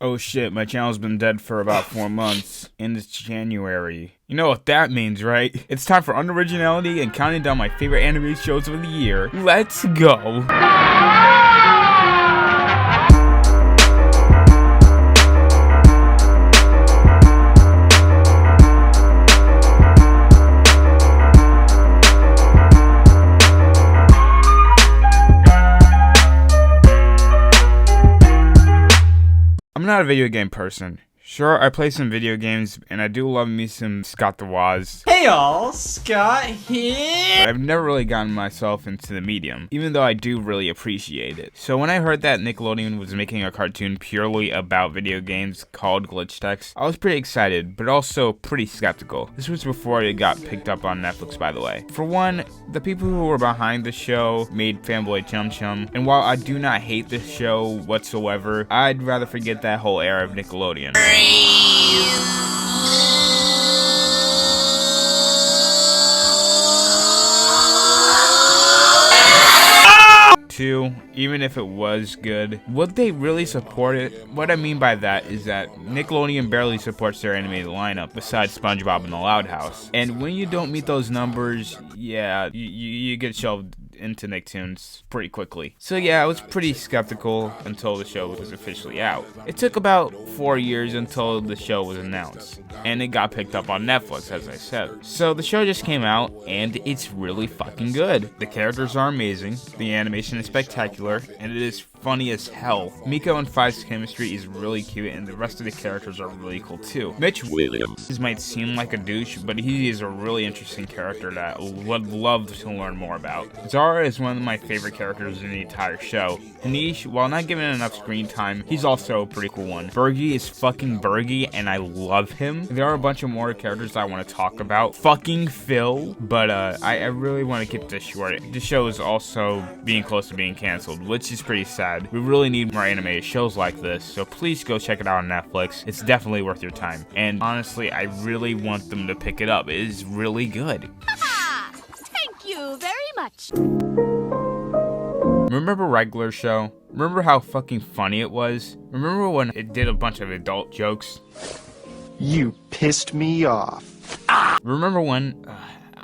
Oh shit, my channel's been dead for about 4 months, and it's January. You know what that means, right? It's time for unoriginality and counting down my favorite anime shows of the year. Let's go! I'm not a video game person. Sure, I play some video games, and I do love me some Scott the Woz. Hey y'all, Scott here! But I've never really gotten myself into the medium, even though I do really appreciate it. So when I heard that Nickelodeon was making a cartoon purely about video games called Glitch Text, I was pretty excited, but also pretty skeptical. This was before it got picked up on Netflix, by the way. For one, the people who were behind the show made Fanboy Chum Chum, and while I do not hate this show whatsoever, I'd rather forget that whole era of Nickelodeon. Two, even if it was good, would they really support it? What I mean by that is that Nickelodeon barely supports their animated lineup besides SpongeBob and the Loud House. And when you don't meet those numbers, yeah, you get shelved into Nicktoons pretty quickly. So yeah, I was pretty skeptical until the show was officially out. It took about 4 years until the show was announced, and it got picked up on Netflix, as I said. So the show just came out, and it's really fucking good. The characters are amazing, the animation is spectacular, and it is funny as hell. Miko and Five's chemistry is really cute, and the rest of the characters are really cool too. Mitch Williams might seem like a douche, but he is a really interesting character that I would love to learn more about. Zara is one of my favorite characters in the entire show. Anish, while not given enough screen time, he's also a pretty cool one. Bergie is fucking Bergie, and I love him. There are a bunch of more characters I want to talk about. Fucking Phil, but I really want to keep this short. The show is also being close to being canceled, which is pretty sad. We really need more animated shows like this, so please go check it out on Netflix. It's definitely worth your time. And honestly, I really want them to pick it up. It is really good. Thank you very much. Remember Regular Show? Remember how fucking funny it was? Remember when it did a bunch of adult jokes? You pissed me off. Remember when...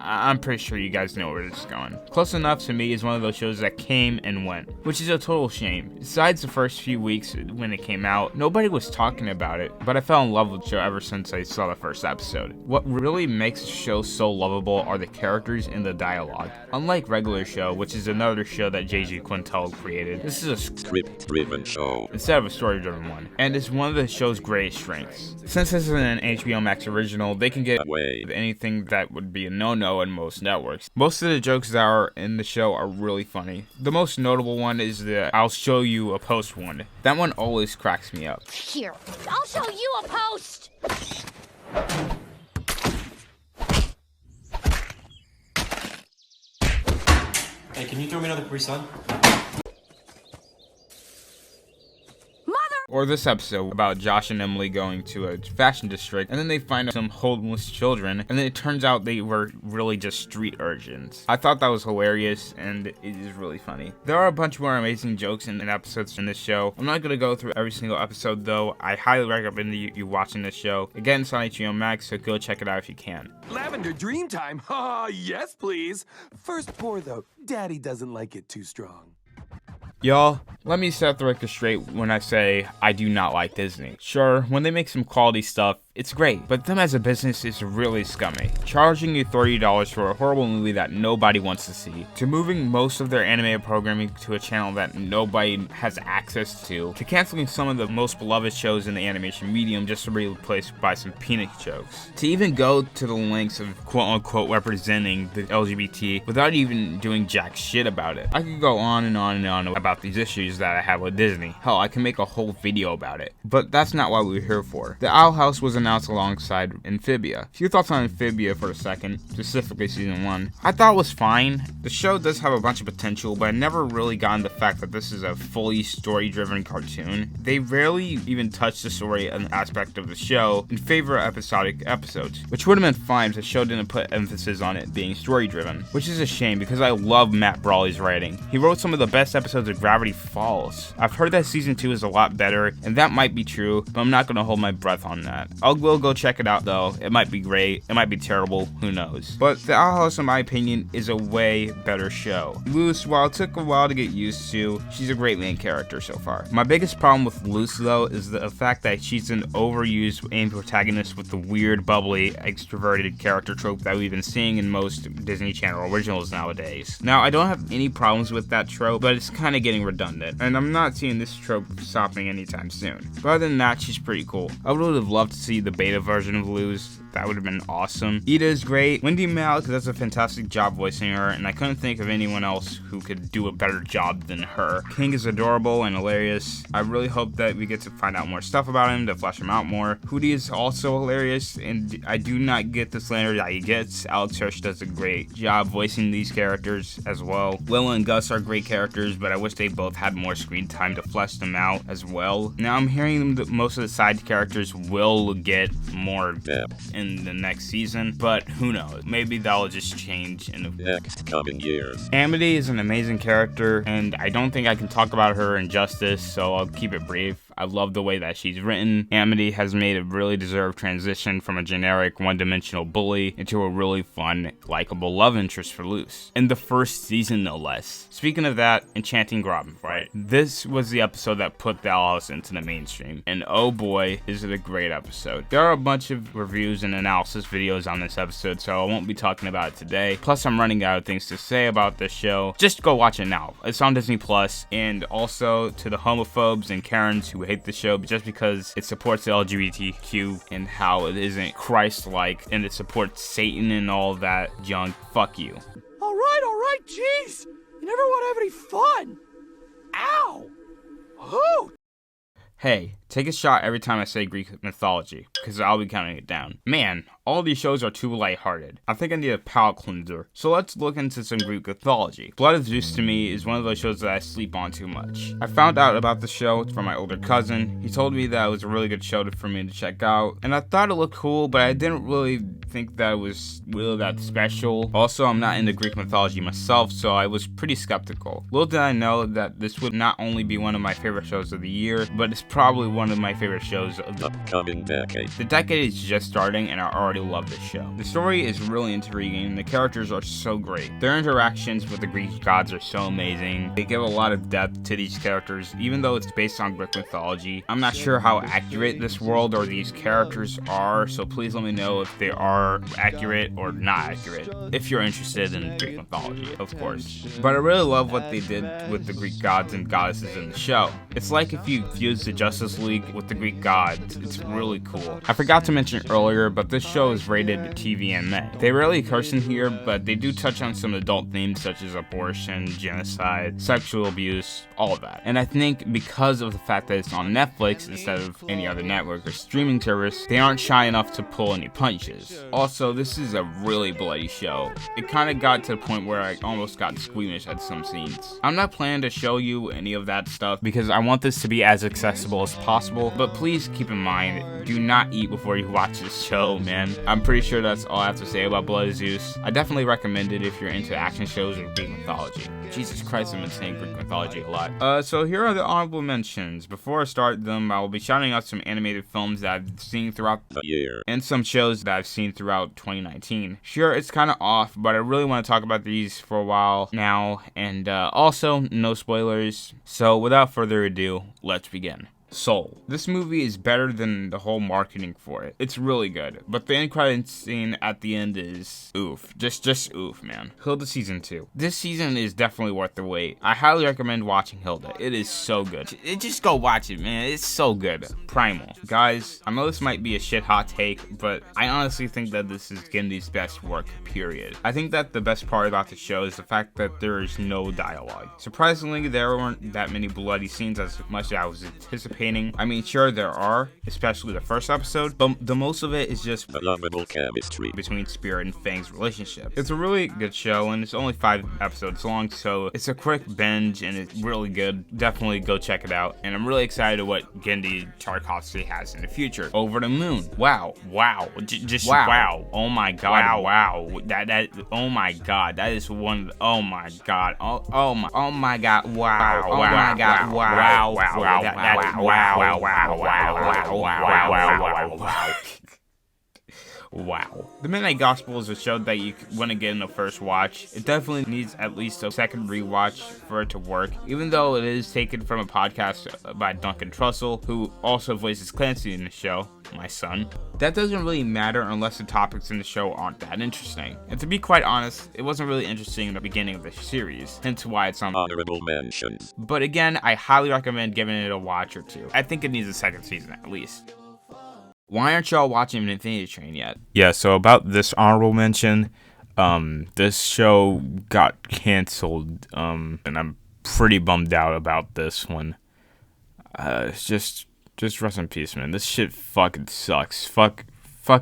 I'm pretty sure you guys know where this is going. Close Enough to me is one of those shows that came and went, which is a total shame. Besides the first few weeks when it came out, nobody was talking about it, but I fell in love with the show ever since I saw the first episode. What really makes the show so lovable are the characters and the dialogue. Unlike Regular Show, which is another show that JOJI Quintel created, this is a script-driven show instead of a story-driven one, and it's one of the show's greatest strengths. Since this is an HBO Max original, they can get away with anything that would be a no-no in most networks. Most of the jokes that are in the show are really funny. The most notable one is the "I'll show you a post" one. That one always cracks me up. Here, I'll show you a post. Hey, can you throw me another Capri Sun? Or this episode about Josh and Emily going to a fashion district, and then they find some homeless children, and then it turns out they were really just street urchins. I thought that was hilarious, and it is really funny. There are a bunch more amazing jokes and episodes in this show. I'm not going to go through every single episode, though. I highly recommend you watching this show. Again, it's on HBO Max, so go check it out if you can. Lavender Dream Time? Yes, please. First pour, though. Daddy doesn't like it too strong. Y'all, let me set the record straight when I say I do not like Disney. Sure, when they make some quality stuff, it's great, but them as a business is really scummy. Charging you $30 for a horrible movie that nobody wants to see, to moving most of their animated programming to a channel that nobody has access to canceling some of the most beloved shows in the animation medium just to be replaced by some peanut jokes, to even go to the lengths of quote-unquote representing the LGBT without even doing jack shit about it. I could go on and on and on about these issues that I have with Disney. Hell, I can make a whole video about it. But that's not what we're here for. The Owl House was announced alongside Amphibia. A few thoughts on Amphibia for a second, specifically season 1. I thought it was fine. The show does have a bunch of potential, but I never really gotten the fact that this is a fully story-driven cartoon. They rarely even touch the story and aspect of the show in favor of episodic episodes, which would have been fine if the show didn't put emphasis on it being story-driven, which is a shame because I love Matt Brawley's writing. He wrote some of the best episodes of Gravity Falls balls. I've heard that season 2 is a lot better, and that might be true, but I'm not gonna hold my breath on that. I will go check it out though. It might be great, it might be terrible, who knows. But The Owl House, in my opinion, is a way better show. Luce, while it took a while to get used to, she's a great main character so far. My biggest problem with Luce though is the fact that she's an overused main protagonist with the weird, bubbly, extroverted character trope that we've been seeing in most Disney Channel originals nowadays. Now, I don't have any problems with that trope, but it's kind of getting redundant, and I'm not seeing this trope stopping anytime soon. But other than that, she's pretty cool. I would have loved to see the beta version of Luce. That would have been awesome. Ida is great. Wendy Malick does a fantastic job voicing her, and I couldn't think of anyone else who could do a better job than her. King is adorable and hilarious. I really hope that we get to find out more stuff about him, to flesh him out more. Hootie is also hilarious, and I do not get the slander that he gets. Alex Hirsch does a great job voicing these characters as well. Willa and Gus are great characters, but I wish they both had more screen time to flesh them out as well. Now I'm hearing that most of the side characters will get more depth in the next season, but who knows? Maybe that'll just change in the next coming years. Amity is an amazing character, and I don't think I can talk about her in justice, so I'll keep it brief. I love the way that she's written. Amity has made a really deserved transition from a generic one-dimensional bully into a really fun, likable love interest for Luce. In the first season, no less. Speaking of that, Enchanting Grobbin, right? This was the episode that put the Owl House into the mainstream, and oh boy, is it a great episode. There are a bunch of reviews and analysis videos on this episode, so I won't be talking about it today. Plus, I'm running out of things to say about this show. Just go watch it now. It's on Disney+, and also to the homophobes and Karens who hate the show just because it supports the LGBTQ and how it isn't Christ-like, and it supports Satan and all that junk. Fuck you. All right, jeez. You never want to have any fun. Ow. Who? Hey, take a shot every time I say Greek mythology, because I'll be counting it down. Man, all these shows are too lighthearted. I think I need a palate cleanser. So let's look into some Greek mythology. Blood of Zeus to me is one of those shows that I sleep on too much. I found out about the show from my older cousin. He told me that it was a really good show for me to check out, and I thought it looked cool, but I didn't really think that it was really that special. Also, I'm not into Greek mythology myself, so I was pretty skeptical. Little did I know that this would not only be one of my favorite shows of the year, but it's probably one of my favorite shows of the upcoming decade. The decade is just starting, and I already love this show. The story is really intriguing, and the characters are so great. Their interactions with the Greek gods are so amazing. They give a lot of depth to these characters, even though it's based on Greek mythology. I'm not sure how accurate this world or these characters are, so please let me know if they are accurate or not accurate, if you're interested in Greek mythology, of course. But I really love what they did with the Greek gods and goddesses in the show. It's like if you fused the Justice League with the Greek gods. It's really cool. I forgot to mention earlier, but this show is rated TVMA. They rarely curse in here, but they do touch on some adult themes such as abortion, genocide, sexual abuse, all of that. And I think because of the fact that it's on Netflix instead of any other network or streaming service, they aren't shy enough to pull any punches. Also, this is a really bloody show. It kind of got to the point where I almost got squeamish at some scenes. I'm not planning to show you any of that stuff because I want this to be as accessible as possible, but please keep in mind, do not eat before you watch this show, man. I'm pretty sure that's all I have to say about Blood of Zeus. I definitely recommend it if you're into action shows or Greek mythology. Jesus Christ, I've been saying Greek mythology a lot. So here are the honorable mentions. Before I start them, I will be shouting out some animated films that I've seen throughout the year and some shows that I've seen throughout 2019. Sure, it's kind of off, but I really want to talk about these for a while now, and also, no spoilers. So without further ado, let's begin. Soul. This movie is better than the whole marketing for it. It's really good, but the end credits scene at the end is oof. Just oof, man. Hilda season 2. This season is definitely worth the wait. I highly recommend watching Hilda. It is so good. Just go watch it, man. It's so good. Primal. Guys, I know this might be a shit hot take, but I honestly think that this is Gendy's best work, period. I think that the best part about the show is the fact that there is no dialogue. Surprisingly, there weren't that many bloody scenes as much as I was anticipating entertaining. I mean, sure there are, especially the first episode, but the most of it is just phenomenal chemistry between Spirit and Fang's relationship. It's a really good show, and it's only 5 episodes long, so it's a quick binge, and it's really good. Definitely go check it out, and I'm really excited what Genndy Tartakovsky has in the future. Over the Moon. Wow. Just wow. Oh my god. Wow. That oh my god. That is one. Oh my god. Oh my god. Wow. Oh my god. Wow. Wow. The Midnight Gospel is a show that you want to get in the first watch. It definitely needs at least a second rewatch for it to work, even though it is taken from a podcast by Duncan Trussell, who also voices Clancy in the show, my son. That doesn't really matter unless the topics in the show aren't that interesting. And to be quite honest, it wasn't really interesting in the beginning of the series, hence why it's on honorable mentions. But again, I highly recommend giving it a watch or two. I think it needs a second season at least. Why aren't y'all watching Infinity Train yet? Yeah, so about this honorable mention, this show got canceled, and I'm pretty bummed out about this one. It's just rest in peace, man. This shit fucking sucks. Fuck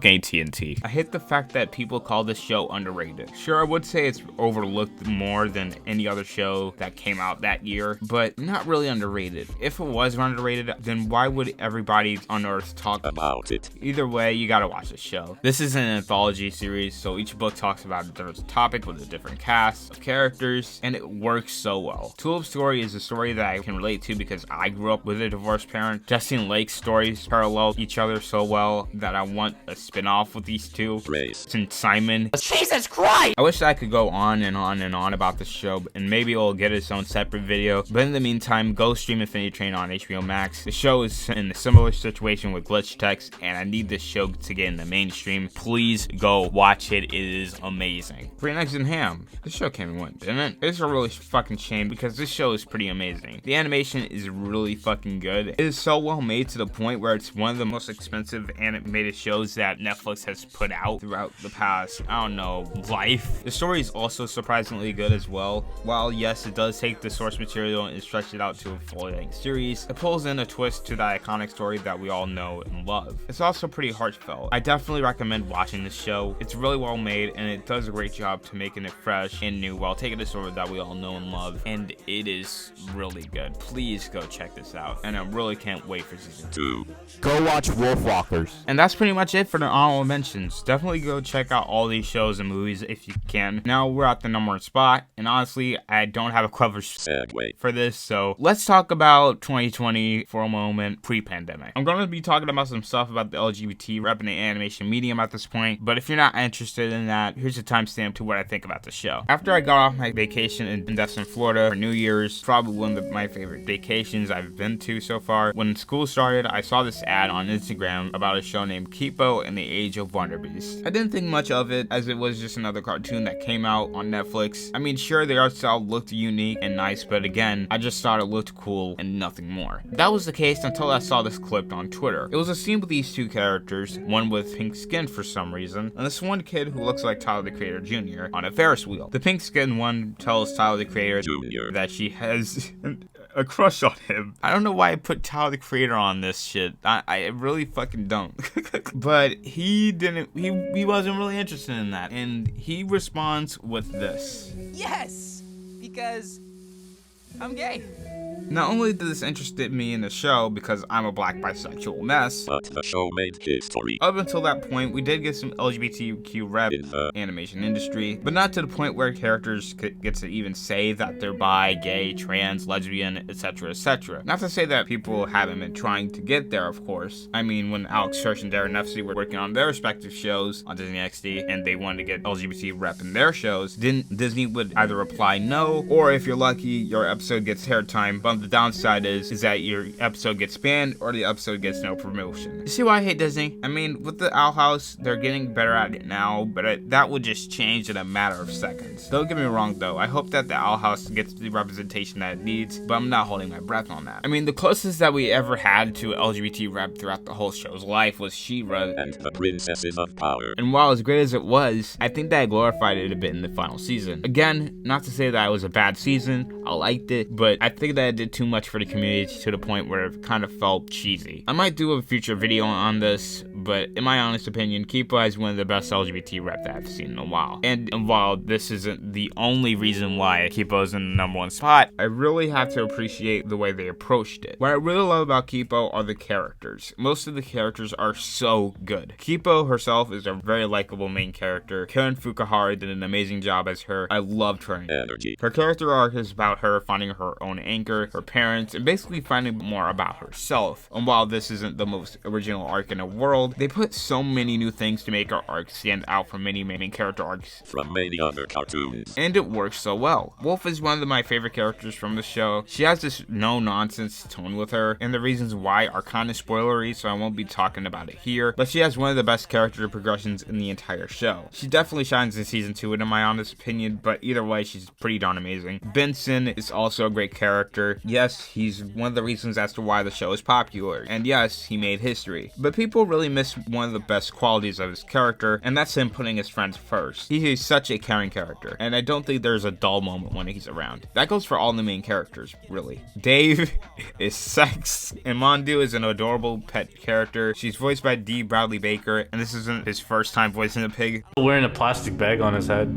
AT&T. I hate the fact that people call this show underrated. Sure, I would say it's overlooked more than any other show that came out that year, but not really underrated. If it was underrated, then why would everybody on Earth talk about it? Either way, you gotta watch this show. This is an anthology series, so each book talks about a different topic with a different cast of characters, and it works so well. Tulip's story is a story that I can relate to because I grew up with a divorced parent. Jesse and Lake's stories parallel each other so well that I want a spin-off with these two. Since Simon. Jesus Christ! I wish I could go on and on and on about this show, and maybe it'll get its own separate video. But in the meantime, go stream Infinity Train on HBO Max. The show is in a similar situation with Glitch Text, and I need this show to get in the mainstream. Please go watch it. It is amazing. Green Eggs and Ham. This show came and went, didn't it? It's a really fucking shame because this show is pretty amazing. The animation is really fucking good. It is so well made to the point where it's one of the most expensive animated shows that Netflix has put out throughout the past, I don't know, life. The story is also surprisingly good as well. While yes, it does take the source material and stretch it out to a full-length series, it pulls in a twist to the iconic story that we all know and love. It's also pretty heartfelt. I definitely recommend watching this show. It's really well made and it does a great job to making it fresh and new while taking a story that we all know and love, and it is really good. Please go check this out, and I really can't wait for season 2. Go watch Wolfwalkers. And that's pretty much it for the honorable mentions. Definitely go check out all these shows and movies if you can. Now we're at the #1 spot, and honestly, I don't have a clever segue for this, so let's talk about 2020 for a moment, pre-pandemic. I'm going to be talking about some stuff about the LGBT rep in the animation medium at this point, but if you're not interested in that, here's a timestamp to what I think about the show. After I got off my vacation in Destin, Florida for New Year's, probably one of my favorite vacations I've been to so far, when school started, I saw this ad on Instagram about a show named Kipo and the Age of Wonderbeasts. I didn't think much of it as it was just another cartoon that came out on Netflix. I mean, sure, the art style looked unique and nice, but again, I just thought it looked cool and nothing more. That was the case until I saw this clip on Twitter. It was a scene with these two characters, one with pink skin for some reason, and this one kid who looks like Tyler the Creator Jr. on a Ferris wheel. The pink skin one tells Tyler the Creator Jr. that she has a crush on him. I don't know why I put Tyler the Creator on this shit. I really fucking don't. But he wasn't really interested in that. And he responds with this. Yes, because I'm gay. Not only did this interest me in the show because I'm a black bisexual mess, but the show made history. Up until that point, we did get some LGBTQ rep in the animation industry, but not to the point where characters get to even say that they're bi, gay, trans, lesbian, etc., etc. Not to say that people haven't been trying to get there, of course. I mean, when Alex Hirsch and Darren Nefsey were working on their respective shows on Disney XD, and they wanted to get LGBT rep in their shows, Disney would either reply no, or if you're lucky, your episode gets airtime. But the downside is that your episode gets banned or the episode gets no promotion. You see why I hate Disney? I mean, with the Owl House, they're getting better at it now, but that would just change in a matter of seconds. Don't get me wrong though, I hope that the Owl House gets the representation that it needs, but I'm not holding my breath on that. I mean, the closest that we ever had to LGBT rep throughout the whole show's life was She-Ra and the Princesses of Power. And while as great as it was, I think that I glorified it a bit in the final season. Again, not to say that it was a bad season, I liked it, but I think that it did too much for the community to the point where it kind of felt cheesy. I might do a future video on this, but in my honest opinion, Kipo is one of the best LGBT rep that I've seen in a while. And while this isn't the only reason why Kipo is in the #1 spot, I really have to appreciate the way they approached it. What I really love about Kipo are the characters. Most of the characters are so good. Kipo herself is a very likable main character. Karen Fukuhara did an amazing job as her. I loved her energy. Her character arc is about her finding her own anchor, her parents, and basically finding more about herself. And while this isn't the most original arc in the world, they put so many new things to make her arc stand out from many main character arcs from many other cartoons. And it works so well. Wolf is one of my favorite characters from the show. She has this no-nonsense tone with her, and the reasons why are kind of spoilery, so I won't be talking about it here, but she has one of the best character progressions in the entire show. She definitely shines in season 2 in my honest opinion, but either way, she's pretty darn amazing. Benson is also a great character. Yes, he's one of the reasons as to why the show is popular, and yes, he made history. But people really miss one of the best qualities of his character, and that's him putting his friends first. He is such a caring character, and I don't think there's a dull moment when he's around. That goes for all the main characters, really. Dave is sex, and Mondu is an adorable pet character. She's voiced by D. Bradley Baker, and this isn't his first time voicing a pig. Wearing a plastic bag on his head.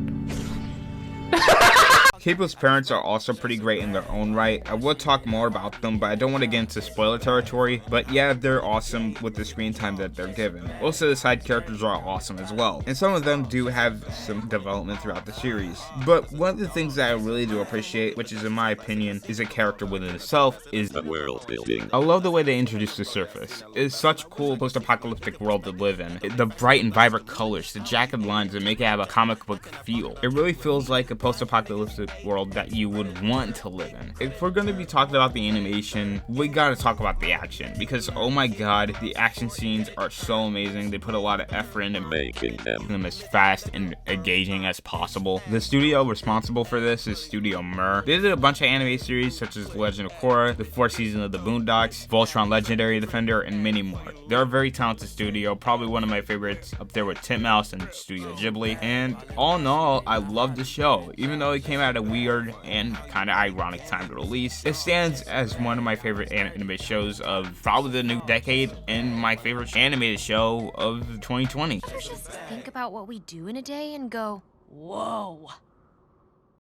Kipo's parents are also pretty great in their own right. I will talk more about them, but I don't want to get into spoiler territory. But yeah, they're awesome with the screen time that they're given. Also, the side characters are awesome as well, and some of them do have some development throughout the series. But one of the things that I really do appreciate, which is in my opinion, is a character within itself, is the world building. I love the way they introduced the surface. It's such a cool post-apocalyptic world to live in. The bright and vibrant colors, the jagged lines that make it have a comic book feel. It really feels like a post-apocalyptic world that you would want to live in. If we're going to be talking about the animation, we got to talk about the action, because oh my god, the action scenes are so amazing. They put a lot of effort into making them as fast and engaging as possible. The studio responsible for this is Studio Mir. They did a bunch of anime series such as Legend of Korra, the 4th season of the Boondocks, Voltron Legendary Defender, and many more. They're a very talented studio, probably one of my favorites up there with Titmouse and Studio Ghibli. And all in all, I love the show. Even though it came out a weird and kind of ironic time to release, it stands as one of my favorite anime shows of probably the new decade and my favorite animated show of 2020. Just think about what we do in a day and go, whoa.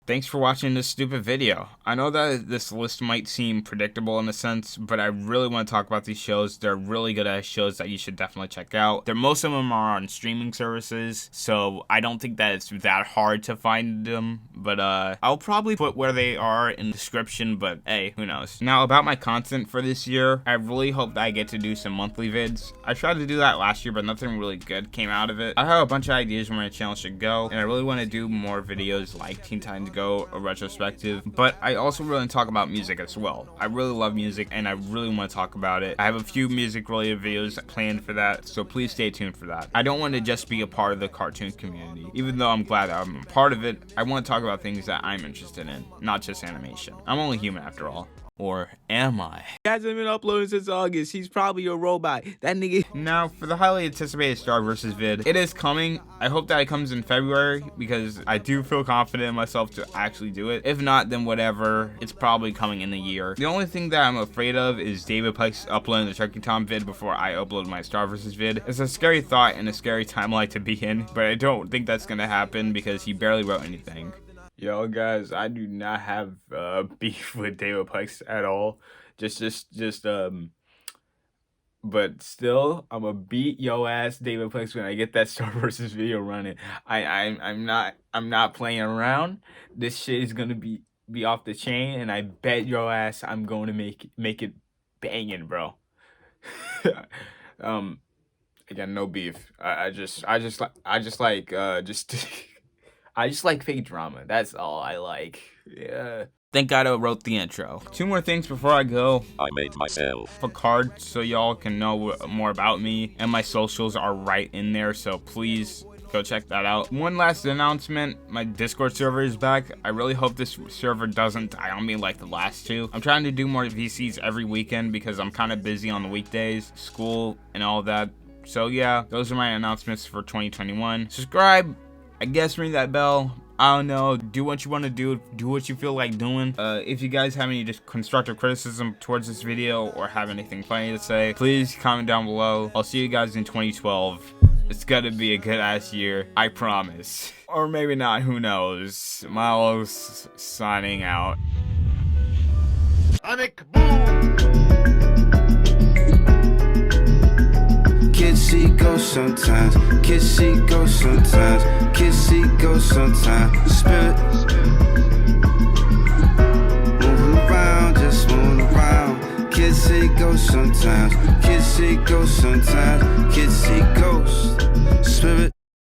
Thanks for watching this stupid video. I know that this list might seem predictable in a sense, but I really want to talk about these shows. They're really good ass shows that you should definitely check out. Most of them are on streaming services, so I don't think that it's that hard to find them, but I'll probably put where they are in the description, but hey, who knows. Now about my content for this year, I really hope that I get to do some monthly vids. I tried to do that last year, but nothing really good came out of it. I have a bunch of ideas where my channel should go, and I really want to do more videos like Teen Titans Go, a retrospective, but I also really talk about music as well. I really love music and I really want to talk about it. I have a few music related videos planned for that, so please stay tuned for that. I don't want to just be a part of the cartoon community. Even though I'm glad I'm a part of it, I want to talk about things that I'm interested in, not just animation. I'm only human after all. Or am I? He hasn't been uploading since August. He's probably a robot. That nigga. Now, for the highly anticipated Star vs. vid, it is coming. I hope that it comes in February because I do feel confident in myself to actually do it. If not, then whatever. It's probably coming in the year. The only thing that I'm afraid of is David Pike's uploading the Turkey Tom vid before I upload my Star vs. vid. It's a scary thought and a scary timeline to be in, but I don't think that's gonna happen because he barely wrote anything. Yo guys, I do not have beef with David Pikes at all. But still, I'm gonna beat yo ass David Pikes when I get that Star vs. video running. I'm not playing around. This shit is gonna be off the chain, and I bet yo ass I'm going to make it banging, bro. Again, no beef. I just like fake drama. That's all I like. Yeah. Thank God I wrote the intro. 2 more things before I go. I made myself a card so y'all can know more about me, and my socials are right in there, so please go check that out. One last announcement, my Discord server is back. I really hope this server doesn't die on me like the last 2. I'm trying to do more VCs every weekend because I'm kind of busy on the weekdays, school and all that. So yeah, those are my announcements for 2021. Subscribe, I guess ring that bell. I don't know, do what you want to do what you feel like doing. If you guys have any just constructive criticism towards this video or have anything funny to say, please comment down below. I'll see you guys in 2012. It's gonna be a good ass year, I promise. Or maybe not, who knows. Miles signing out. Kids see go sometimes, kids see go sometimes, kids see go sometimes. Spirit moving around, just moving around. Kids see go sometimes, kids see go sometimes, kids see